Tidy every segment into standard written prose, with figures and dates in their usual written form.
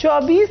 24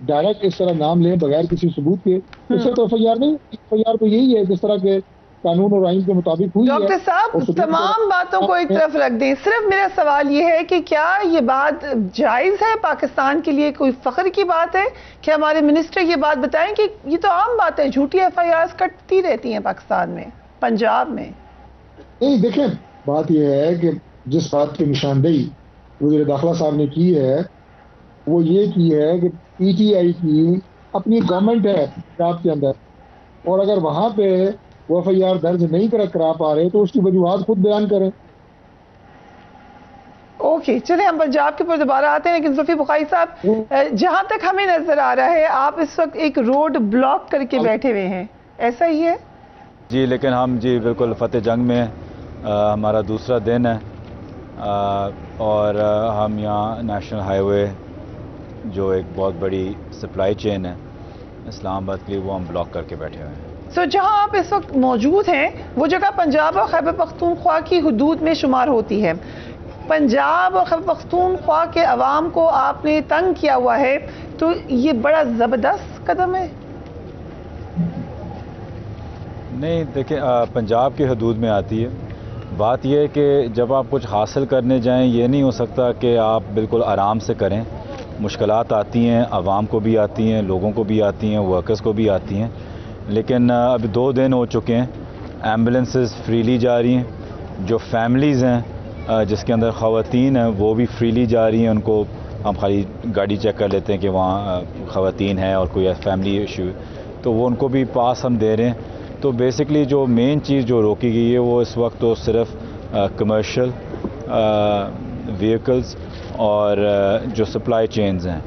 direct اس طرح نام لیں بغیر کسی ثبوت کے، اس سے تو ایف آئی آر نہیں، ایف آئی آر تو یہی ہے جس طرح کے قانون اور آئین کے مطابق ہوئی ہے۔ ڈاکٹر صاحب تمام باتوں کو ایک طرف رکھ دیں، صرف میرا سوال یہ ہے کہ کیا یہ بات جائز ہے، پاکستان کے لیے کوئی فخر کی بات ہے کہ ہمارے منسٹر یہ بات بتائیں کہ یہ تو عام بات ہے، جھوٹی ایف آئی آرز کٹتی رہتی ہیں پاکستان میں، پنجاب میں؟ نہیں دیکھیں، بات یہ ہے کہ جس بات کی نشاندہی وزیر داخلہ صاحب نے کی ہے وہ یہ کی ہے کہ پی ٹی آئی کی اپنی گورنمنٹ ہے پنجاب کے اندر، اور اگر وہاں پہ وہ ایف آئی آر درج نہیں کرا پا رہے تو اس کی وجوہات خود بیان کریں۔ اوکے، چلیں ہم پنجاب کے اوپر دوبارہ آتے ہیں، لیکن زلفی بخاری صاحب جہاں تک ہمیں نظر آ رہا ہے آپ اس وقت ایک روڈ بلاک کر کے بیٹھے ہوئے ہیں، ایسا ہی ہے؟ جی لیکن ہم جی بالکل فتح جنگ میں ہمارا دوسرا دن ہے، اور ہم یہاں نیشنل ہائی وے جو ایک بہت بڑی سپلائی چین ہے اسلام آباد کے لیے، وہ ہم بلاک کر کے بیٹھے ہوئے ہیں۔ سو جہاں آپ اس وقت موجود ہیں وہ جگہ پنجاب اور خیبر پختونخوا کی حدود میں شمار ہوتی ہے، پنجاب اور خیبر پختونخوا کے عوام کو آپ نے تنگ کیا ہوا ہے، تو یہ بڑا زبردست قدم ہے؟ نہیں دیکھیں، پنجاب کی حدود میں آتی ہے، بات یہ ہے کہ جب آپ کچھ حاصل کرنے جائیں یہ نہیں ہو سکتا کہ آپ بالکل آرام سے کریں، مشکلات آتی ہیں، عوام کو بھی آتی ہیں، لوگوں کو بھی آتی ہیں، ورکرز کو بھی آتی ہیں، لیکن ابھی 2 دن ہو چکے ہیں، ایمبولینسز فریلی جا رہی ہیں، جو فیملیز ہیں جس کے اندر خواتین ہیں وہ بھی فریلی جا رہی ہیں، ان کو ہم خالی گاڑی چیک کر لیتے ہیں کہ وہاں خواتین ہیں اور کوئی فیملی ایشو تو وہ ان کو بھی پاس ہم دے رہے ہیں۔ تو بیسکلی جو مین چیز جو روکی گئی ہے وہ اس وقت تو صرف کمرشل وہیکلز اور جو سپلائی چینز ہیں،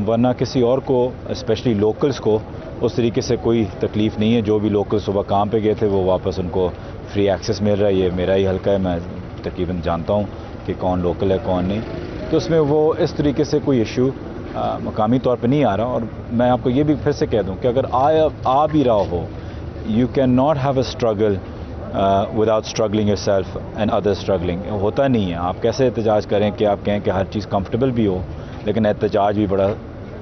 ورنہ کسی اور کو اسپیشلی لوکلز کو اس طریقے سے کوئی تکلیف نہیں ہے۔ جو بھی لوکل صبح کام پہ گئے تھے وہ واپس ان کو فری ایکسیس مل رہا ہے، یہ میرا ہی حلقہ ہے، میں تقریباً جانتا ہوں کہ کون لوکل ہے کون نہیں، تو اس میں وہ اس طریقے سے کوئی ایشو مقامی طور پہ نہیں آ رہا۔ اور میں آپ کو یہ بھی پھر سے کہہ دوں کہ اگر آ بھی رہا ہو، you can not have a struggle without struggling yourself and other struggling, ہوتا نہیں ہے۔ آپ کیسے احتجاج کریں کہ آپ کہیں کہ ہر چیز کمفرٹیبل بھی ہو لیکن احتجاج بھی بڑا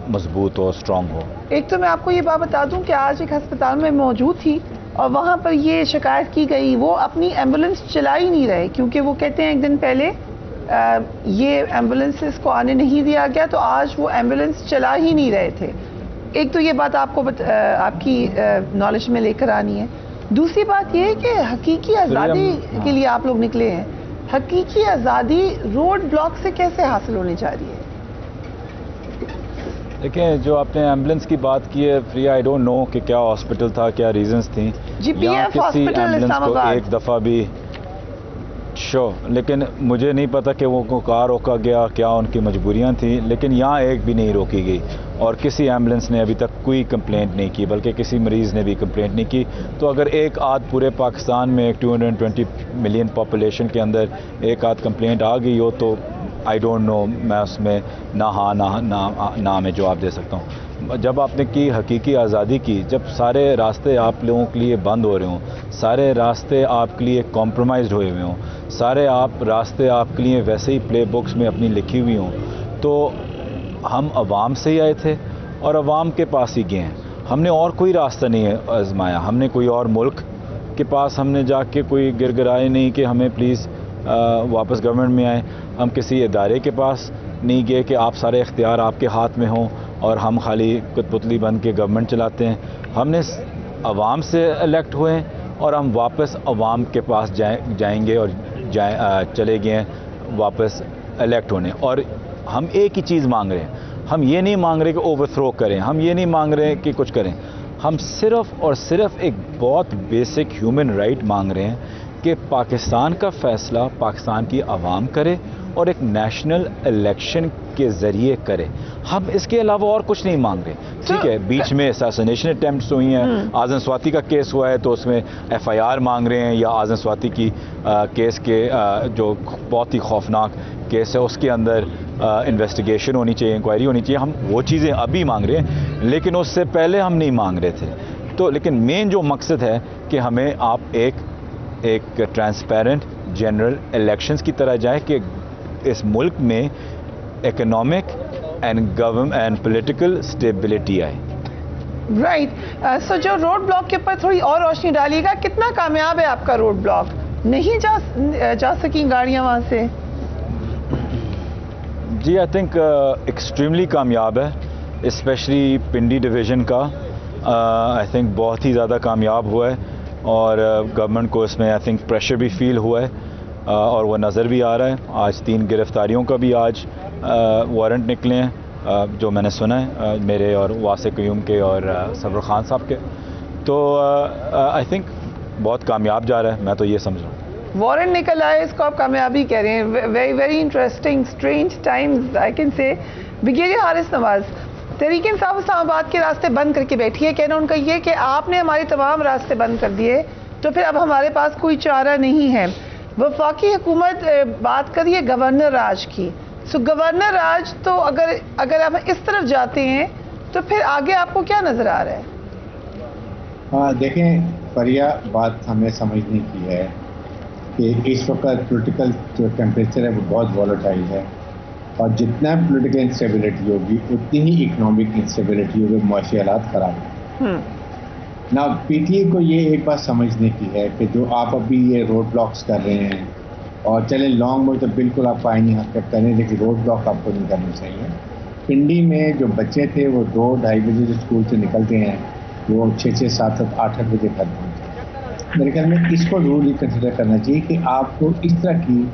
مضبوط ہو، اسٹرانگ ہو۔ ایک تو میں آپ کو یہ بات بتا دوں کہ آج ایک ہسپتال میں موجود تھی اور وہاں پر یہ شکایت کی گئی، وہ اپنی ایمبولینس چلا ہی نہیں رہے کیونکہ وہ کہتے ہیں ایک دن پہلے یہ ایمبولینسز کو آنے نہیں دیا گیا، تو آج وہ ایمبولینس چلا ہی نہیں رہے تھے۔ ایک تو یہ بات آپ کو آپ کی نالج میں لے کر آنی ہے۔ دوسری بات یہ ہے کہ حقیقی آزادی کے لیے آپ لوگ نکلے ہیں، حقیقی آزادی روڈ بلاک سے کیسے حاصل ہونے جا رہی ہے؟ دیکھیں، جو آپ نے ایمبولینس کی بات کی ہے، فریا آئی ڈونٹ نو کہ کیا ہاسپٹل تھا، کیا ریزنز تھیں، جی پی یہاں ایف کسی ہاسپٹل ایمبولینس اسلام کو آباد، ایک دفعہ بھی لیکن مجھے نہیں پتا کہ وہ کار روکا گیا، کیا ان کی مجبوریاں تھیں، لیکن یہاں ایک بھی نہیں روکی گئی اور کسی ایمبولینس نے ابھی تک کوئی کمپلینٹ نہیں کی، بلکہ کسی مریض نے بھی کمپلینٹ نہیں کی۔ تو اگر ایک آدھ پورے پاکستان میں ایک 220 ملین پاپولیشن کے اندر ایک آدھ کمپلینٹ آ گئی ہو تو آئی ڈونٹ نو، میں اس میں نہ ہاں نہ میں جواب دے سکتا ہوں۔ جب آپ نے کی حقیقی آزادی کی، جب سارے راستے آپ لوگوں کے لیے بند ہو رہے ہوں، سارے راستے آپ کے لیے کمپرومائزڈ ہوئے ہوئے ہوں، سارے راستے آپ کے لیے ویسے ہی پلے بکس میں اپنی لکھی ہوئی ہوں، تو ہم عوام سے ہی آئے تھے اور عوام کے پاس ہی گئے ہیں۔ ہم نے اور کوئی راستہ نہیں آزمایا، ہم نے کوئی اور ملک کے پاس ہم نے جا کے کوئی گرگرائے نہیں کہ ہمیں پلیز واپس گورنمنٹ میں آئیں، ہم کسی ادارے کے پاس نہیں گئے کہ آپ سارے اختیار آپ کے ہاتھ میں ہوں اور ہم خالی کت پتلی بن کے گورنمنٹ چلاتے ہیں۔ ہم نے عوام سے الیکٹ ہوئے ہیں اور ہم واپس عوام کے پاس جائیں گے اور چلے گئے ہیں واپس الیکٹ ہونے۔ اور ہم ایک ہی چیز مانگ رہے ہیں، ہم یہ نہیں مانگ رہے کہ اوور تھرو کریں، ہم یہ نہیں مانگ رہے کہ کچھ کریں، ہم صرف اور صرف ایک بہت بیسک ہیومن رائٹ مانگ رہے ہیں کہ پاکستان کا فیصلہ پاکستان کی عوام کرے اور ایک نیشنل الیکشن کے ذریعے کرے۔ ہم اس کے علاوہ اور کچھ نہیں مانگ رہے۔ ٹھیک ہے، بیچ میں اساسینیشن اٹیمپٹس ہوئی ہیں، آزم سواتی کا کیس ہوا ہے تو اس میں ایف آئی آر مانگ رہے ہیں، یا آزم سواتی کی کیس کے جو بہت ہی خوفناک کیس ہے اس کے اندر انویسٹیگیشن ہونی چاہیے، انکوائری ہونی چاہیے، ہم وہ چیزیں ابھی مانگ رہے ہیں، لیکن اس سے پہلے ہم نہیں مانگ رہے تھے۔ تو لیکن مین جو مقصد ہے کہ ہمیں آپ ایک ٹرانسپیرنٹ جنرل الیکشنز کی طرح جائے کہ اس ملک میں اکنامک اینڈ پولیٹیکل اسٹیبلٹی آئے. رائٹ. سو جو روڈ بلاک کے اوپر تھوڑی اور روشنی ڈالیے گا, کتنا کامیاب ہے آپ کا روڈ بلاک؟ نہیں جا سکیں گاڑیاں وہاں سے؟ جی آئی تھنک ایکسٹریملی کامیاب ہے, اسپیشلی پنڈی ڈویژن کا آئی تھنک بہت ہی زیادہ کامیاب ہوا ہے, اور گورنمنٹ کو اس میں آئی تھنک پریشر بھی فیل ہوا ہے, اور وہ نظر بھی آ رہا ہے. آج 3 گرفتاریوں کا بھی آج وارنٹ نکلے ہیں, جو میں نے سنا ہے میرے اور واسع قیوم کے اور صبر خان صاحب کے. تو آئی تھنک بہت کامیاب جا رہا ہے, میں تو یہ سمجھ رہا ہوں. وارنٹ نکل آئے, اس کو آپ کامیابی کہہ رہے ہیں. Very very interesting, strange times I can say. Brigadier Haris Nawaz, Tehreek Insaf اسلام آباد کے راستے بند کر کے بیٹھی ہے. کہنا ان کا یہ کہ آپ نے ہمارے تمام راستے بند کر دیے, تو پھر اب ہمارے پاس کوئی چارہ نہیں ہے. وفاقی حکومت بات کریے گورنر راج کی. سو گورنر راج تو اگر آپ اس طرف جاتے ہیں تو پھر آگے آپ کو کیا نظر آ رہا ہے؟ دیکھیں فریہ, بات ہمیں سمجھنے کی ہے کہ اس وقت پولیٹیکل جو ٹیمپریچر ہے وہ بہت والیٹائل ہے, اور جتنا پولیٹیکل انسٹیبلٹی ہوگی اتنی ہی اکنامک انسٹیبلٹی ہوگی, معاشی حالات خراب ہیں. نا پی ٹی اے کو یہ ایک بات سمجھنے کی ہے کہ جو آپ ابھی یہ روڈ بلاکس کر رہے ہیں, اور چلے لانگ مارچ تو بالکل آپ آئینی حرکت کریں, لیکن روڈ بلاک آپ کو نہیں کرنا چاہیے. پنڈی میں جو بچے تھے وہ 2-2:30 بجے جو اسکول سے نکلتے ہیں وہ 6-6, 7-7, 8-8 بجے گھر پہنچتے. میرے خیال میں اس کو ضرور یہ کنسیڈر کرنا چاہیے کہ آپ کو اس طرح کی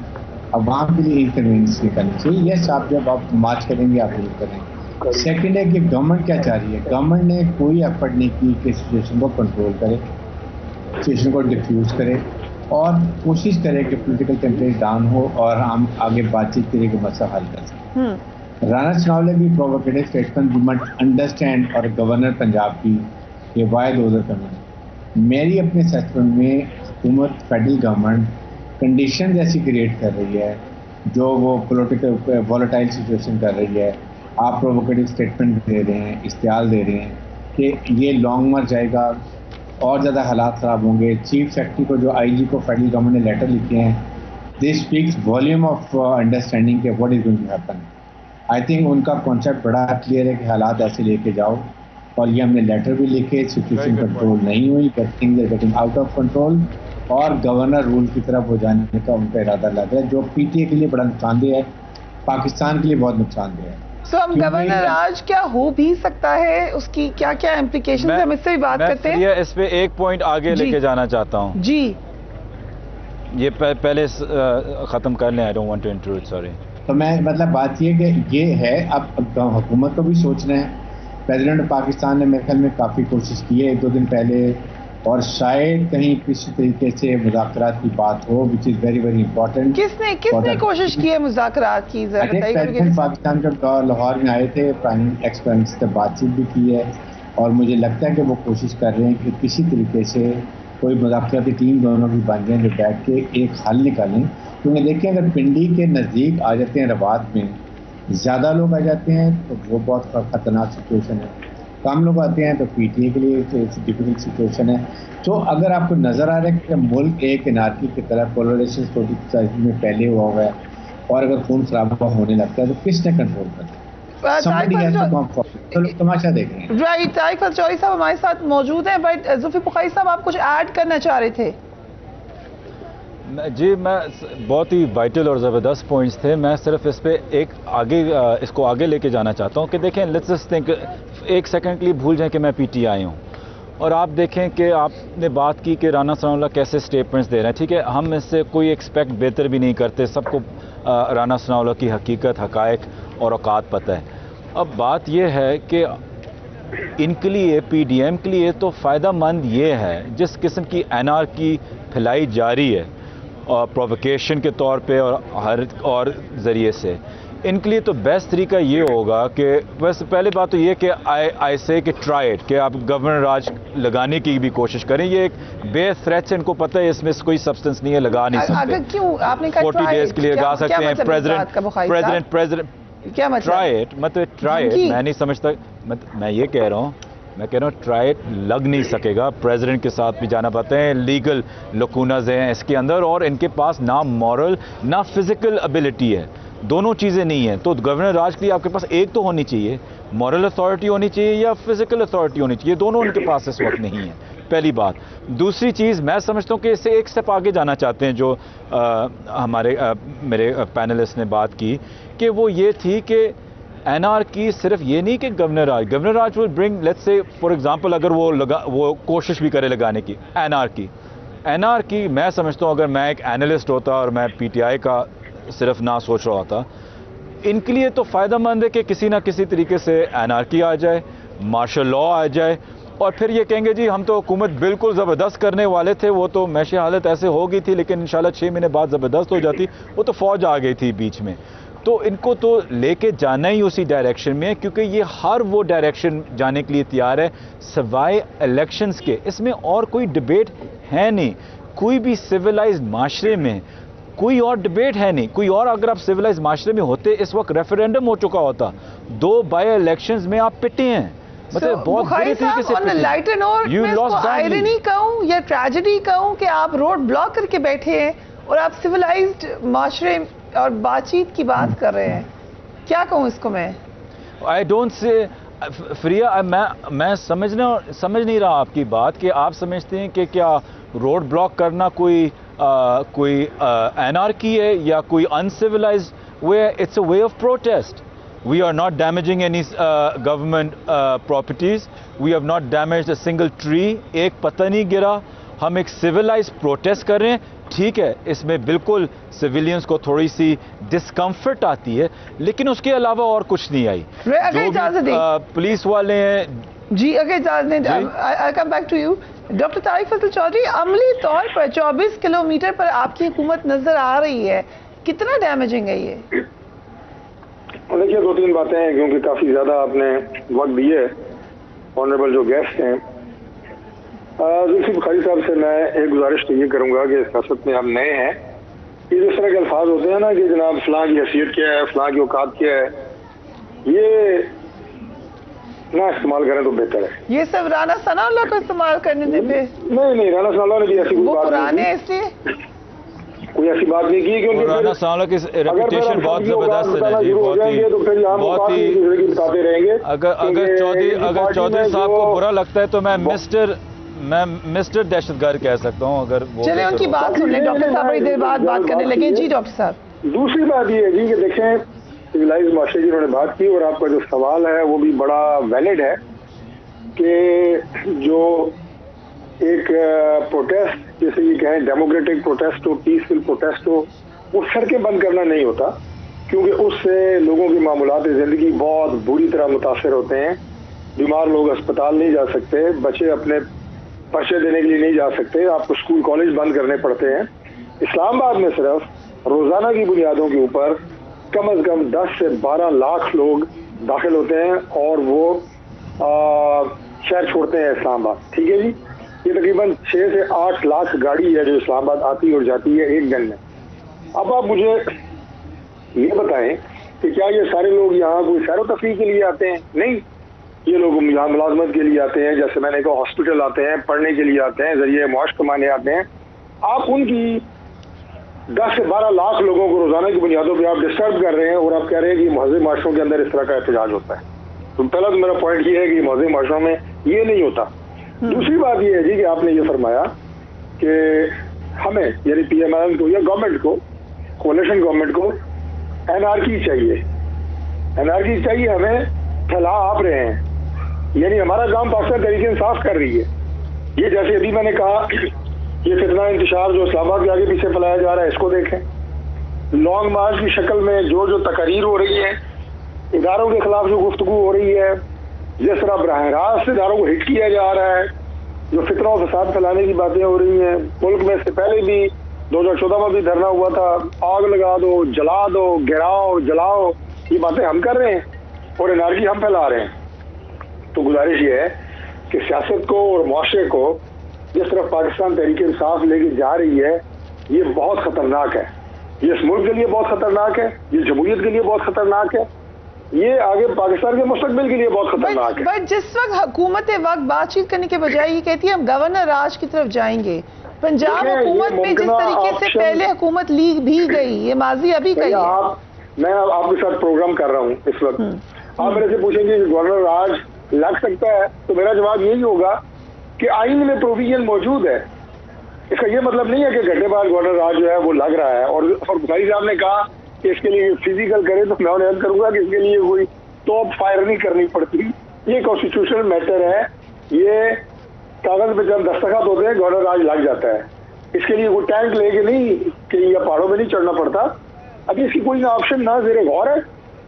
عوام کے لیے انکنوینئنس نہیں کرنی چاہیے. یس, آپ جب آپ مارچ کریں گے آپ ضرور کریں. سیکنڈ ہے کہ گورنمنٹ کیا چاہ رہی ہے. گورنمنٹ نے کوئی ایفرٹ نہیں کی کہ سچویشن کو کنٹرول کرے, سچویشن کو ڈیفیوز کرے, اور کوشش کرے کہ پولیٹیکل ٹیمپریچر ڈاؤن ہو اور ہم آگے بات چیت کریں کہ مسئلہ حل کر سکیں. رانا ثناءاللہ بھی پرووکیٹو اسٹیٹمنٹ گورنمنٹ انڈرسٹینڈ, اور گورنر پنجاب کی یہ واحد عذر کرنا. میری اپنے اسیسمنٹ میں حکومت فیڈرل گورنمنٹ کنڈیشنز ایسی کریٹ کر رہی ہے جو وہ پولیٹیکل والیٹائل سچویشن کر رہی ہے. آپ پرووکیٹو اسٹیٹمنٹ دے رہے ہیں, اشتعال دے رہے ہیں کہ یہ لانگ مر جائے گا, اور زیادہ حالات خراب ہوں گے. چیف سیکرٹری کو جو آئی جی کو فیڈرل گورنمنٹ نے لیٹر لکھے ہیں, this speaks volume of understanding کہ what is going to happen. I think ان کا کانسیپٹ بڑا کلیئر ہے کہ حالات ایسے لے کے جاؤ, اور یہ ہم نے لیٹر بھی لکھے, سچویشن کنٹرول نہیں ہوئی, things are getting out of control, اور گورنر رول کی طرف ہو جانے کا ان کا ارادہ لگ رہا ہے, جو پی ٹی اے کے لیے بڑا نقصان دہ ہے, پاکستان کے لیے بہت نقصان دہ ہے. سو ہم گورنر راج کیا ہو بھی سکتا ہے, اس کی کیا کیا امپلیکیشن ہم اس سے بھی بات کرتے ہیں. اس پہ ایک پوائنٹ آگے لے کے جانا چاہتا ہوں. جی, یہ پہلے ختم کر لیں. I don't want to intrude, sorry. تو میں مطلب بات یہ کہ یہ ہے, اب حکومت کو بھی سوچنا ہے. پریزیڈنٹ پاکستان نے میرے خیال میں کافی کوشش کی ہے 1-2 دن پہلے, اور شاید کہیں کسی طریقے سے مذاکرات کی بات ہو, وچ از ویری ویری امپورٹنٹ. کس نے کوشش کی ہے مذاکرات کی؟ پریزیڈنٹ پاکستان جب لاہور میں آئے تھے, پرائم ایکس پرائم منسٹر سے بات چیت بھی کی ہے, اور مجھے لگتا ہے کہ وہ کوشش کر رہے ہیں کہ کسی طریقے سے کوئی مذاکراتی ٹیم دونوں کی بن جائیں جو بیٹھ کے ایک حل نکالیں. کیونکہ دیکھیں اگر پنڈی کے نزدیک آ جاتے ہیں روات میں, زیادہ لوگ آ جاتے ہیں تو وہ بہت خطرناک سچویشن ہے. کم لوگ آتے ہیں تو پی ٹی اے کے لیے ڈیفیکلٹ سچویشن ہے. تو اگر آپ کو نظر آ رہا ہے کہ ملک ایک انارکی کی طرح پولرائزیشن میں پہلے ہوا ہے, اور اگر خون خرابہ ہونے لگتا ہے تو کس نے کنٹرول کرنا؟ تماشا دیکھ رہے ہیں. رائٹ, طارق الچوری صاحب ہمارے ساتھ موجود ہیں, بٹ ذوالفقار بخاری صاحب آپ کچھ ایڈ کرنا چاہ رہے تھے. جی, میں بہت ہی وائٹل اور زبردست پوائنٹس تھے. میں صرف اس پہ اس کو آگے لے کے جانا چاہتا ہوں کہ دیکھیں, لیٹس جسٹ تھنک, ایک سیکنڈ کے لیے بھول جائیں کہ میں پی ٹی آئی ہوں, اور آپ دیکھیں کہ آپ نے بات کی کہ رانا ثناءاللہ کیسے اسٹیٹمنٹس دے رہے ہیں. ٹھیک ہے, ہم اس سے کوئی ایکسپیکٹ بہتر بھی نہیں کرتے, سب کو رانا ثناءاللہ کی حقیقت, حقائق اور اوقات پتہ ہے. اب بات یہ ہے کہ ان کے لیے, پی ڈی ایم کے لیے تو فائدہ مند یہ ہے, جس قسم کی انارکی پھیلائی جا رہی ہے اور پرووکیشن کے طور پہ اور ہر اور ذریعے سے, ان کے لیے تو بیسٹ طریقہ یہ ہوگا کہ بس پہلے بات تو یہ کہ آئی سے کہ ٹرائی اٹ, کہ آپ گورنر راج لگانے کی بھی کوشش کریں. یہ ایک بے تھریٹس, ان کو پتہ ہے اس میں کوئی سبسٹنس نہیں ہے, لگا نہیں سکتے. کیوں آپ نے کہا 40 ڈیز کے لیے لگا سکتے ہیں. پریزیڈنٹ کیا مطلب ٹرائی اٹ, مطلب ٹرائی اٹ, میں نہیں سمجھتا, میں یہ کہہ رہا ہوں, میں کہہ رہا ہوں ٹرائی اٹ لگ نہیں سکے گا. پریزیڈنٹ کے ساتھ بھی جانا پڑتے ہیں, لیگل لکونز ہیں اس کے اندر, اور ان کے پاس نہ مورل نہ فزیکل ابیلٹی ہے. دونوں چیزیں نہیں ہیں. تو گورنر راج کے لیے آپ کے پاس ایک تو ہونی چاہیے, مورل اتھارٹی ہونی چاہیے یا فزیکل اتھارٹی ہونی چاہیے. دونوں ان کے پاس اس وقت نہیں ہے, پہلی بات. دوسری چیز میں سمجھتا ہوں کہ اس سے ایک سٹیپ آگے جانا چاہتے ہیں جو میرے پینلسٹ نے بات کی, کہ وہ یہ تھی کہ این آر کی صرف یہ نہیں کہ governor Raj will bring, let's say for example اگر وہ کوشش بھی کرے لگانے کی این آر کی میں سمجھتا ہوں اگر میں ایک اینالسٹ ہوتا اور میں پی ٹی آئی کا صرف نہ سوچ رہا ہوتا, ان کے لیے تو فائدہ مند ہے کہ کسی نہ کسی طریقے سے این آر کی آ جائے, مارشل لا آ جائے, اور پھر یہ کہیں گے جی ہم تو حکومت بالکل زبردست کرنے والے تھے, وہ تو معاشی حالت ایسے ہو گئی تھی لیکن انشاءاللہ 6 مہینے بعد زبردست ہو جاتی, وہ تو فوج آ گئی تھی بیچ میں. تو ان کو تو لے کے جانا ہی اسی ڈائریکشن میں ہے, کیونکہ یہ ہر وہ ڈائریکشن جانے کے لیے تیار ہے سوائے الیکشنز کے. اس میں اور کوئی ڈبیٹ ہے نہیں. کوئی بھی سویلائزڈ معاشرے میں کوئی اور ڈبیٹ ہے نہیں. کوئی اور اگر آپ سویلائزڈ معاشرے میں ہوتے اس وقت ریفرینڈم ہو چکا ہوتا. 2 بائی الیکشنز میں آپ پٹے ہیں, مطلب بہت بری طریقے سے. آئرنی کہوں یا ٹریجڈی کہوں کہ آپ روڈ بلاک کر کے بیٹھے ہیں اور آپ سویلائزڈ معاشرے اور بات چیت کی بات کر رہے ہیں, کیا کہوں اس کو میں؟ آئی ڈونٹ سے فریہ, میں سمجھ نہیں رہا آپ کی بات, کہ آپ سمجھتے ہیں کہ کیا روڈ بلاک کرنا کوئی اینارکی ہے یا کوئی uncivilised way? It's a way of protest. We are not damaging any government properties. We have not damaged a single tree. ایک پتہ نہیں گرا. ہم ایک civilized protest کر رہے ہیں. ٹھیک ہے, اس میں بالکل civilians کو تھوڑی سی ڈسکمفرٹ آتی ہے, لیکن اس کے علاوہ اور کچھ نہیں آئی. جو بھی پولیس والے ہیں. جی اگر اجازت دیں, I'll come back to you. Doctor Tariq فضل چودھری, عملی طور پر 24 کلومیٹر پر آپ کی حکومت نظر آ رہی ہے, کتنا ڈیمیجنگ ہے یہ؟ دیکھیے 2-3 باتیں ہیں کیونکہ کافی زیادہ آپ نے وقت دیے. آنریبل جو گیسٹ ہیں, ذوالفقار بخاری صاحب سے میں ایک گزارش تو یہ کروں گا کہ سیاست میں ہم نئے ہیں, یہ جس طرح کے الفاظ ہوتے ہیں نا کہ جناب فلاں کی حیثیت کیا ہے, فلاں کی اوقات کیا ہے, یہ نہ استعمال کریں تو بہتر ہے. یہ سب رانا ثناء اللہ کو استعمال کرنے دیں پہ نہیں, رانا ثناء اللہ نے بھی ایسی کوئی بات پرانے اس لیے کوئی ایسی بات نہیں کی, کیونکہ رانا ثناء اللہ کی ریپوٹیشن بہت زبردست ہے جی, بہت ہی بتاتے رہیں گے. اگر چودھری صاحب کو برا لگتا ہے تو میں مسٹر دہشت گرد کہہ سکتا ہوں. اگر چلے ان کی بات سن لیں, ڈاکٹر صاحب بڑی دیر بعد بات کرنے لگے. جی ڈاکٹر صاحب. دوسری بات یہ ہے جی کہ دیکھیں سویلائز معاشرے کی انہوں نے بات کی, اور آپ کا جو سوال ہے وہ بھی بڑا ویلڈ ہے کہ جو ایک پروٹیسٹ جیسے یہ کہیں ڈیموکریٹک پروٹیسٹ ہو, پیسفل پروٹیسٹ ہو, وہ سڑکیں بند کرنا نہیں ہوتا, کیونکہ اس سے لوگوں کی معمولات زندگی بہت بری طرح متاثر ہوتے ہیں. بیمار لوگ اسپتال نہیں جا سکتے, بچے اپنے پرچے دینے کے لیے نہیں جا سکتے, آپ کو اسکول کالج بند کرنے پڑتے ہیں. اسلام آباد میں صرف روزانہ کی بنیادوں کے اوپر کم از کم 10 سے 12 لاکھ لوگ داخل ہوتے ہیں اور وہ شہر چھوڑتے ہیں اسلام آباد. ٹھیک ہے جی, یہ تقریباً 6 سے 8 لاکھ گاڑی ہے جو اسلام آباد آتی اور جاتی ہے ایک دن میں. اب آپ مجھے یہ بتائیں کہ کیا یہ سارے لوگ یہاں کوئی سیر و تفریح کے لیے آتے ہیں؟ نہیں, یہ لوگ یہاں ملازمت کے لیے آتے ہیں, جیسے میں نے کہا ہاسپٹل آتے ہیں, پڑھنے کے لیے آتے ہیں, ذریعے معاش کمانے آتے ہیں. آپ ان کی 10 سے 12 لاکھ لوگوں کو روزانہ کی بنیادوں پہ آپ ڈسٹرب کر رہے ہیں, اور آپ کہہ رہے ہیں کہ مہذب معاشروں کے اندر اس طرح کا احتجاج ہوتا ہے. تو پہلا تو میرا پوائنٹ یہ ہے کہ مہذب معاشروں میں یہ نہیں ہوتا. دوسری بات یہ ہے جی کہ آپ نے یہ فرمایا کہ ہمیں یعنی پی ایم ایل کو یا گورنمنٹ کو, کولیشن گورنمنٹ کو این آر کی چاہیے. این آر کی چاہیے, ہمیں پھیلا آپ رہے ہیں, یعنی ہمارا کام پاکستان تحریک انصاف کر رہی ہے. یہ جیسے ابھی میں نے کہا یہ فتنہ انتشار جو اسلام آباد کے آگے پیچھے پھیلایا جا رہا ہے, اس کو دیکھیں. لانگ مارچ کی شکل میں جو تقاریر ہو رہی ہے, اداروں کے خلاف جو گفتگو ہو رہی ہے, جس طرح براہ راست اداروں کو ہٹ کیا جا رہا ہے, جو فتنہ و فساد پھیلانے کی باتیں ہو رہی ہیں. ملک میں اس سے پہلے بھی 2014 میں بھی دھرنا ہوا تھا, آگ لگا دو, جلا دو, گراؤ, جلاؤ, یہ باتیں ہم کر رہے ہیں اور انارکی ہم پھیلا رہے ہیں. تو گزارش یہ ہے کہ سیاست کو اور معاشرے کو جس طرح پاکستان تحریک انصاف لے کے جا رہی ہے, یہ بہت خطرناک ہے. یہ اس ملک کے لیے بہت خطرناک ہے, یہ جمہوریت کے لیے بہت خطرناک ہے, یہ آگے پاکستان کے مستقبل کے لیے بہت خطرناک ہے. بٹ جس وقت حکومت وقت بات چیت کرنے کے بجائے یہ کہتی ہے ہم گورنر راج کی طرف جائیں گے. پنجاب حکومت میں جس طریقے سے پہلے حکومت لی بھی گئی, یہ ماضی ابھی کا ہی ہے. میں آپ کے ساتھ پروگرام کر رہا ہوں اس وقت, آپ میرے سے پوچھیں گے کہ گورنر راج لگ سکتا ہے, تو میرا جواب یہی ہوگا کہ آئین میں پروویژن موجود ہے. اس کا یہ مطلب نہیں ہے کہ گھنٹے بعد گورنر راج جو ہے وہ لگ رہا ہے. اور بخاری صاحب نے کہا کہ اس کے لیے فزیکل کرے, تو میں انہیں عرض کروں گا کہ اس کے لیے کوئی توپ فائر نہیں کرنی پڑتی. یہ کانسٹیٹیوشنل میٹر ہے, یہ کاغذ پہ جب دستخط ہوتے ہیں گورنر راج لگ جاتا ہے. اس کے لیے کوئی ٹینک لے کے نہیں کہ یہ پہاڑوں میں نہیں چڑھنا پڑتا. ابھی اس کی کوئی نہ آپشن نہ زیر غور ہے,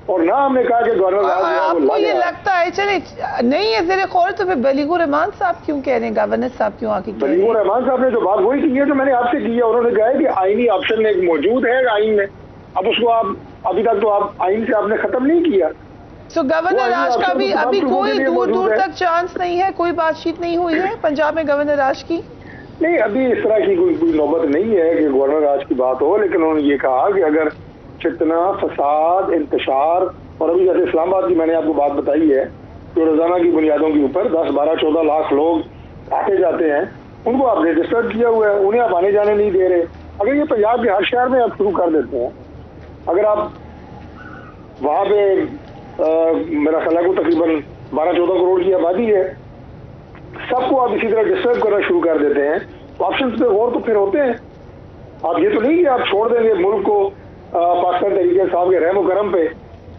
اور نہ ہم نے کہا کہ گورنر راج جو ہے وہ آپ کو یہ لگتا ہے چلے نہیں ہے زیر غور, تو پھر بلیغ الرحمان صاحب کیوں کہہ رہے ہیں, گورنر صاحب کیوں آ کے بلیغ الرحمان صاحب نے جو بات وہی کی ہے جو میں نے آپ سے کی ہے. انہوں نے کہا ہے کہ آئینی آپشن ایک موجود ہے آئین میں, اب اس کو آپ ابھی تک تو آپ آئین سے آپ نے ختم نہیں کیا. تو گورنر راج کا بھی ابھی کوئی دور دور تک چانس نہیں ہے, کوئی بات چیت نہیں ہوئی ہے پنجاب میں گورنر راج کی؟ نہیں, ابھی اس طرح کی کوئی نوبت نہیں ہے کہ گورنر راج کی بات ہو. لیکن انہوں نے یہ کہا کہ اگر فتنہ, فساد, انتشار, اور ابھی جیسے اسلام آباد کی میں نے آپ کو بات بتائی ہے کہ روزانہ کی بنیادوں کے اوپر 10, 12, 14 لاکھ لوگ آتے جاتے ہیں, ان کو آپ نے ڈسٹرب کیا ہوا ہے, انہیں آپ آنے جانے نہیں دے رہے. اگر یہ پنجاب کے ہر شہر میں آپ شروع کر دیتے ہیں, اگر آپ وہاں پہ میرا خیال ہے کو تقریباً 12-14 کروڑ کی آبادی ہے, سب کو آپ اسی طرح ڈسٹرب کرنا شروع کر دیتے ہیں, تو آپشنز پہ غور تو پھر ہوتے ہیں. آپ یہ تو نہیں کہ آپ چھوڑ دیں گے ملک کو پاکستان تحریک انصاف کے رحم و کرم پہ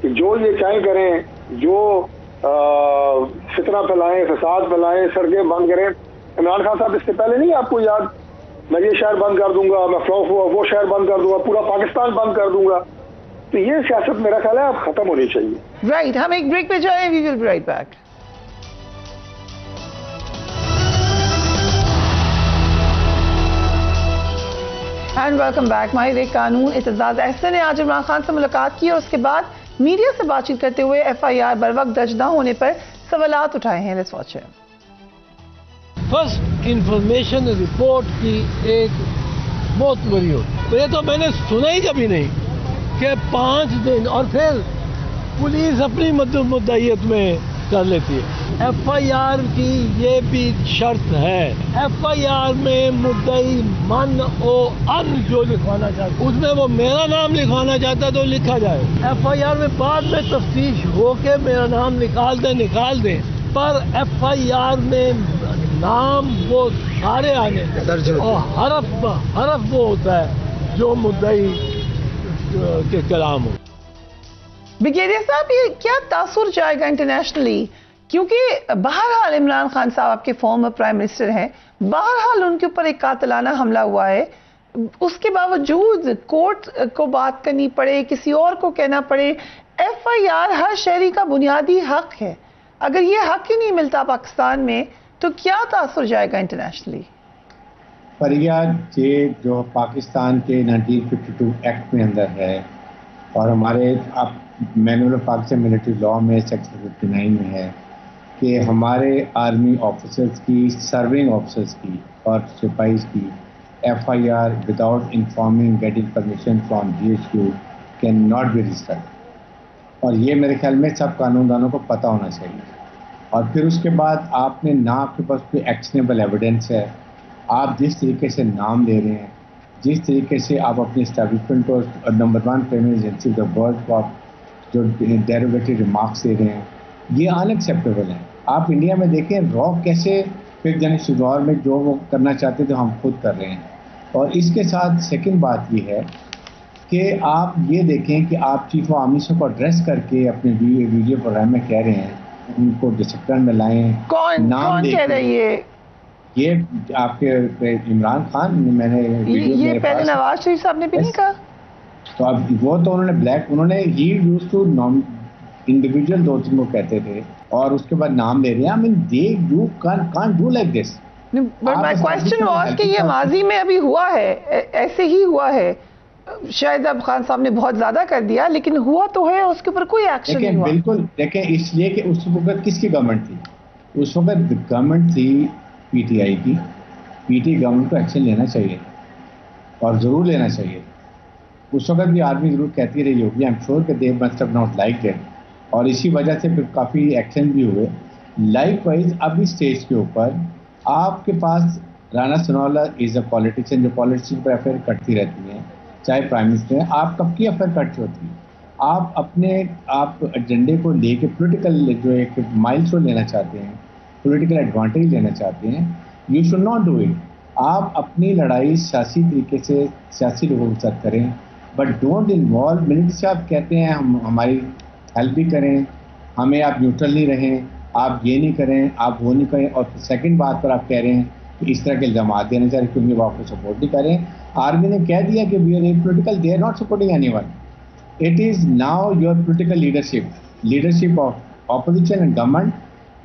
کہ جو یہ چاہیں کریں, جو فتنہ پھیلائیں, فساد پھیلائیں, سڑکیں بند کریں. عمران خان صاحب اس سے پہلے نہیں آپ کو یاد, میں یہ شہر بند کر دوں گا, میں وہ شہر بند کر دوں گا, پورا پاکستان بند کر دوں گا. تو یہ سیاست میرا خیال ہے اب ختم ہونی چاہیے. رائٹ, ہم ایک بریک پہ جائیں, we will be right back. And welcome back. ماہر قانون اعتزاز احسن نے آج عمران خان سے ملاقات کی اور اس کے بعد میڈیا سے بات چیت کرتے ہوئے ایف آئی آر بر وقت درج نہ ہونے پر سوالات اٹھائے ہیں. Let's watch. First information report کی ایک بہت بڑی ہو, یہ تو میں نے سنا ہی کبھی نہیں کہ 5 دن اور پھر پولیس اپنی مدعیت میں کر لیتی ہے. ایف آئی آر کی یہ بھی شرط ہے, ایف آئی آر میں مدعی من او ان جو لکھوانا چاہتا, اس میں وہ میرا نام لکھوانا چاہتا تو لکھا جائے. ایف آئی آر میں بعد میں تفتیش ہو کے میرا نام نکال دیں, پر ایف آئی آر میں نام وہ سارے آنے اور حرف وہ ہوتا ہے جو مدعی کے کلام ہو. بریگیڈیئر صاحب, یہ کیا تاثر جائے گا انٹرنیشنلی, کیونکہ بہرحال عمران خان صاحب آپ کے فارمر پرائم منسٹر ہیں, بہرحال ان کے اوپر ایک قاتلانہ حملہ ہوا ہے, اس کے باوجود کورٹ کو بات کرنی پڑے, کسی اور کو کہنا پڑے. ایف آئی آر ہر شہری کا بنیادی حق ہے, اگر یہ حق ہی نہیں ملتا پاکستان میں تو کیا تاثر جائے گا انٹرنیشنلی؟ فریاد یہ جو پاکستان کے 1952 ایکٹ میں اندر ہے اور ہمارے manual of Pakistan military law میں سیکشن 59 میں ہے کہ ہمارے آرمی آفیسرز کی, سرونگ آفیسرز کی اور سپاہیز کی F I R without informing getting permission from G H Q can not be registered. اور یہ میرے خیال میں سب قانون دانوں کو پتہ ہونا چاہیے. اور پھر اس کے بعد آپ نے نہ آپ کے پاس کوئی ایکشنیبل ایویڈنس ہے, آپ جس طریقے سے نام لے رہے ہیں, جس طریقے سے آپ اپنی اسٹیبلشمنٹ کو number 1 payment agency the world کو آپ جو ڈیرویٹو ریمارکس دے رہے ہیں, یہ ان ایکسیپٹیبل ہیں. آپ انڈیا میں دیکھیں را کیسے پھر جنگ دور میں جو وہ کرنا چاہتے تھے ہم خود کر رہے ہیں. اور اس کے ساتھ سیکنڈ بات یہ ہے کہ آپ یہ دیکھیں کہ آپ چیف آف آرمی کو ایڈریس کر کے اپنے ویڈیو پروگرام میں کہہ رہے ہیں ان کو ڈسپلن میں لائیں. کون کہہ رہے ہیں یہ آپ کے عمران خان, میں نے یہ پہلے نواز شریف صاحب نے بھی نہیں کہا. تو اب وہ تو انہوں نے انہوں نے ہی یوز ٹو انڈیویجول 2-3 کو کہتے تھے اور اس کے بعد نام لے رہے ہیں. I mean you can't do like this. But my question was کہ یہ ماضی میں ابھی ہوا ہے, ایسے ہی ہوا ہے. شاید اب خان صاحب نے بہت زیادہ کر دیا لیکن ہوا تو ہے, اس کے اوپر کوئی ایکشن نہیں ہوا. بالکل دیکھیں, اس لیے کہ اس وقت کس کی گورنمنٹ تھی, اس وقت گورنمنٹ تھی پی ٹی آئی کی. پی ٹی گورنمنٹ کو ایکشن لینا چاہیے اور ضرور لینا چاہیے. اس وقت بھی آرمی ضرور کہتی رہی ہوگی, آئی ایم شیور کہ they must have not liked it, اور اسی وجہ سے پھر کافی ایکشن بھی ہوئے. لائک وائز اب اس اسٹیج کے اوپر آپ کے پاس رانا ثناءاللہ از اے پالیٹیشین, جو پالیٹیشین پر افیئر کرتی رہتی ہیں, چاہے پرائم منسٹر ہیں. آپ کب کی افیئر کٹ ہوتی ہے؟ آپ ایجنڈے کو لے کے پولیٹیکل جو ایک مائل اسٹون لینا چاہتے ہیں, پولیٹیکل ایڈوانٹیج لینا چاہتے ہیں, you should not do it. آپ اپنی لڑائی سیاسی طریقے سے سیاسی لوگوں کے ساتھ کریں, بٹ ڈونٹ انوالو. منسٹر صاحب کہتے ہیں ہم ہماری ہیلپ بھی کریں, ہمیں آپ نیوٹرل نہیں رہیں, آپ یہ نہیں کریں, آپ وہ نہیں کریں, اور سیکنڈ بات پر آپ کہہ رہے ہیں کہ اس طرح کے الزامات دینے چاہیے کیونکہ وہ آپ کو سپورٹ نہیں کریں. آرمی نے کہہ دیا کہ we are political, they are not supporting any one. It is now your political leadership of opposition and government.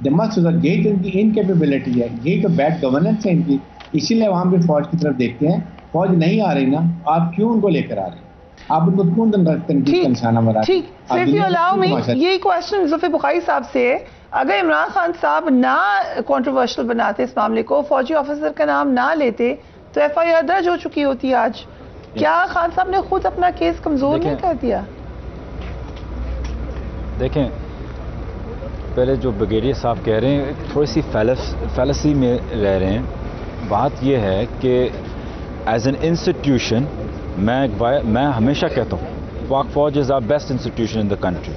They must, یہی تو ان کی انکیپیبلٹی ہے, یہی تو بیڈ گورننس ہے ان کی. اسی لیے وہاں بھی فوج کی طرف دیکھتے ہیں, فوج نہیں آ رہی نا, آپ کیوں ان کو لے کر آ رہے ہیں, آپ ان کو کیوں تنقید کا نشانہ بنا رہے ہیں. یہی کوشچن ظفر بخاری صاحب سے ہے, اگر عمران خان صاحب نہ کنٹروورشل بناتے اس معاملے کو, فوجی آفیسر کا نام نہ لیتے, تو ایف آئی آر درج ہو چکی ہوتی ہے آج. کیا خان صاحب نے خود اپنا کیس کمزور نہیں کر دیا؟ دیکھیں, پہلے جو بریگیڈیئر صاحب کہہ رہے ہیں تھوڑی سی فیلسی میں رہ رہے ہیں. بات یہ ہے کہ ایز این انسٹیٹیوشن میں ہمیشہ کہتا ہوں پاک فوج is our best institution in the country.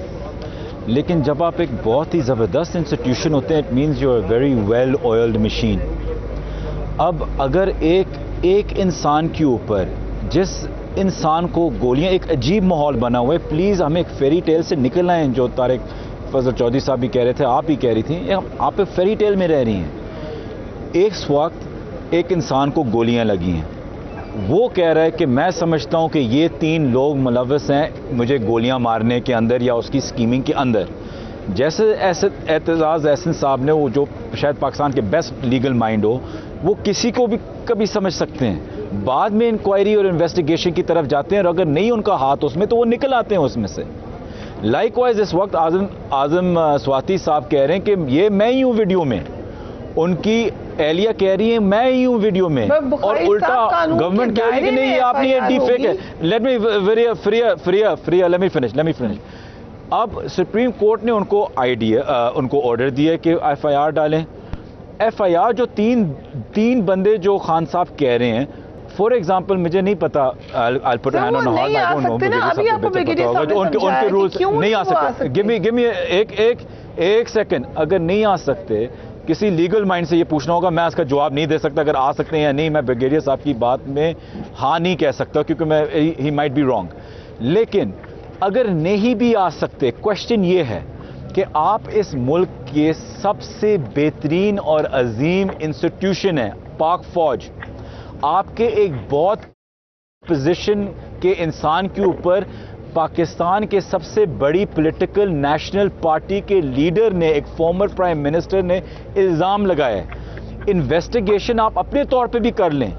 لیکن جب آپ ایک بہت ہی زبردست انسٹیٹیوشن ہوتے ہیں, it means you are very well oiled machine. اب اگر ایک انسان کے اوپر, جس انسان کو گولیاں, ایک عجیب ماحول بنا ہوا ہے. پلیز ہمیں ایک فیری ٹیل سے نکل آئیں, جو طارق فضل چودھری صاحب بھی کہہ رہے تھے, آپ بھی کہہ رہی تھیں, آپ ایک فیری ٹیل میں رہ رہی ہیں. ایک وقت ایک انسان کو گولیاں لگی ہیں, وہ کہہ رہا ہے کہ میں سمجھتا ہوں کہ یہ 3 لوگ ملوث ہیں مجھے گولیاں مارنے کے اندر یا اس کی اسکیمنگ کے اندر. جیسے اعتزاز احسن صاحب نے, وہ جو شاید پاکستان کے بیسٹ لیگل مائنڈ ہو, وہ کسی کو بھی کبھی سمجھ سکتے ہیں. بعد میں انکوائری اور انویسٹیگیشن کی طرف جاتے ہیں, اور اگر نہیں ان کا ہاتھ اس میں تو وہ نکل آتے ہیں اس میں سے. لائک وائز اس وقت اعظم سواتی صاحب کہہ رہے ہیں کہ یہ میں ہی ہوں ویڈیو میں, ان کی اہلیہ کہہ رہی ہیں میں ہی ہوں ویڈیو میں, اور الٹا گورنمنٹ کہہ رہی ہے کہ نہیں یہ آپ نے یہ ڈی فیک ہے. Let me finish. اب سپریم کورٹ نے ان کو آرڈر دیا کہ ایف آئی آر ڈالیں. ایف آئی آر جو تین بندے جو خان صاحب کہہ رہے ہیں, فار ایگزامپل مجھے نہیں پتا, ان کے رولز نہیں آ سکتے. گیو می ایک سیکنڈ. اگر نہیں آ سکتے, کسی لیگل مائنڈ سے یہ پوچھنا ہوگا, میں اس کا جواب نہیں دے سکتا. اگر آ سکتے ہیں یا نہیں, میں بریگیڈیئر صاحب کی بات میں ہاں نہیں کہہ سکتا, کیونکہ ہی مائٹ بی رانگ. لیکن اگر نہیں بھی آ سکتے, کوشچن یہ ہے کہ آپ اس ملک کے سب سے بہترین اور عظیم انسٹیٹیوشن ہے پاک فوج, آپ کے ایک بہت پوزیشن کے انسان کے اوپر پاکستان کے سب سے بڑی پولیٹیکل نیشنل پارٹی کے لیڈر نے, ایک فارمر پرائم منسٹر نے الزام لگایا ہے. انویسٹیگیشن آپ اپنے طور پہ بھی کر لیں,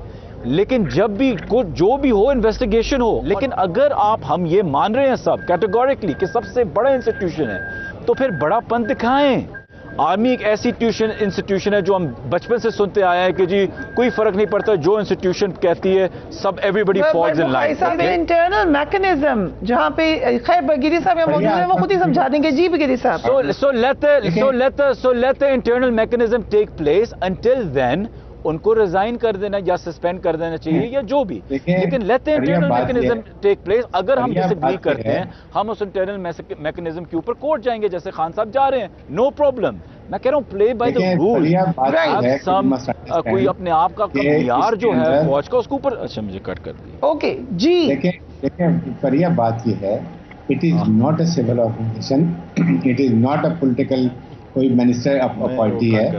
لیکن جب بھی جو بھی ہو انویسٹیگیشن ہو. لیکن اگر ہم یہ مان رہے ہیں سب کیٹیگوریکلی کہ سب سے بڑا انسٹیٹیوشن ہے, تو پھر بڑا پن دکھائیں. آرمی ایک ایسی انسٹیٹیوشن ہے جو ہم بچپن سے سنتے آئے ہیں کہ جی کوئی فرق نہیں پڑتا, جو انسٹیٹیوشن کہتی ہے سب everybody falls in line. Internal mechanism جہاں پہ خیر بریگیڈیئر صاحب موجود ہیں, وہ خود ہی سمجھا دیں گے. جی بریگیڈیئر صاحب, so let the internal mechanism take place. Until then ان کو ریزائن کر دینا یا سسپینڈ کر دینا چاہیے یا جو بھی, لیکن let the internal mechanism take place. اگر ہم ڈس ایگری کرتے ہیں, ہم اس انٹرنل میکنزم کے اوپر کورٹ جائیں گے, جیسے خان صاحب جا رہے ہیں, نو پرابلم. میں کہہ رہا ہوں پلے بائی دا رول. کوئی اپنے آپ کا معیار جو ہے فوج کا اس کے اوپر. اچھا مجھے کٹ کر دیا. اوکے جی, دیکھیں فریہ بات یہ ہے, it is not a civil organisation, it is not a political کوئی منسٹر اپائنٹی ہے.